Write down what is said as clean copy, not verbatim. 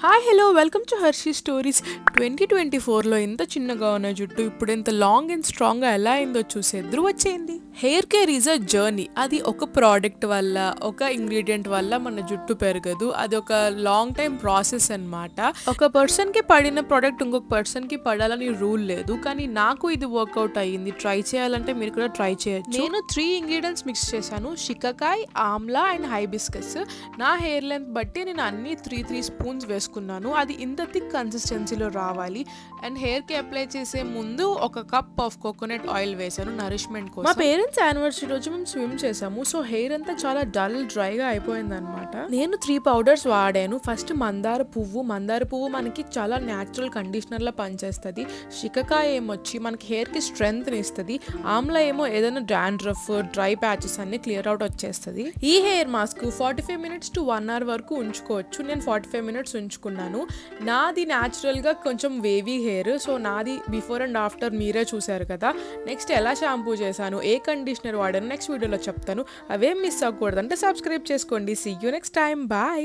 Hi hello welcome to Harshi stories 2024లో ఇంత చిన్నగా ఉన్న జుట్టు ఇప్పుడు ఇంత లాంగ్ అండ్ స్ట్రాంగ్గా ఎలా అయిందో చూసేద్దరు వచ్చేయండి. Hair care is a journey. అది ఒక ప్రోడక్ట్ వల్ల ఒక ఇంగ్రీడియంట్ వల్ల మన జుట్టు పెరగదు. అది ఒక లాంగ్ టైం ప్రాసెస్ అన్నమాట. ఒక పర్సన్కి పడిన ప్రోడక్ట్ ఇంకొక పర్సన్కి పడాలని రూల్ లేదు, కానీ నాకు ఇది వర్కౌట్ అయ్యింది. ట్రై చేయాలంటే మీరు కూడా ట్రై చేయొచ్చు. నేను 3 ఇంగ్రీడియంట్స్ మిక్స్ చేశాను: షికాకాయ్, ఆమ్లా అండ్ హైబిస్కస్. నా హెయిర్ లెంత్ బట్టి నేను అన్ని 3 స్పూన్స్ వేసుకున్నాను. అది ఇంత థిక్ కన్సిస్టెన్సీలో రావాలి. అండ్ హెయిర్కి అప్లై చేసే ముందు ఒక కప్ ఆఫ్ కోకోనట్ ఆయిల్ వేసాను నరిష్మెంట్ కోసం. మా పేరెంట్స్ యానివర్సరీ రోజు మేము స్విమ్ చేసాము, సో హెయిర్ అంతా చాలా డల్ డ్రైగా అయిపోయింది అనమాట. నేను 3 పౌడర్స్ వాడాను. ఫస్ట్ మందార పువ్వు మనకి చాలా న్యాచురల్ కండిషనర్లా పనిచేస్తుంది. షికాకాయ ఏమొచ్చి మనకి హెయిర్కి స్ట్రెంగ్త్ ఇస్తుంది. ఆమ్లా ఏమో ఏదైనా డాండ్రఫ్ డ్రై ప్యాచెస్ అన్ని క్లియర్ అవుట్ వచ్చేస్తుంది. ఈ hair mask 45 minutes to 1 hour వరకు ఉంచుకోవచ్చు. నేను 45 minutes ఉంచుకున్నాను. నాది న్యాచురల్గా కొంచెం వేవీ హెయిర్, సో నాది బిఫోర్ అండ్ ఆఫ్టర్ మీరే చూసారు కదా. నెక్స్ట్ ఎలా షాంపూ చేశాను, ఏ కండిషనర్ వాడాను నెక్స్ట్ వీడియోలో చెప్తాను. అవేం మిస్ అవ్వకూడదంటే సబ్స్క్రైబ్ చేసుకోండి. See you next time. Bye.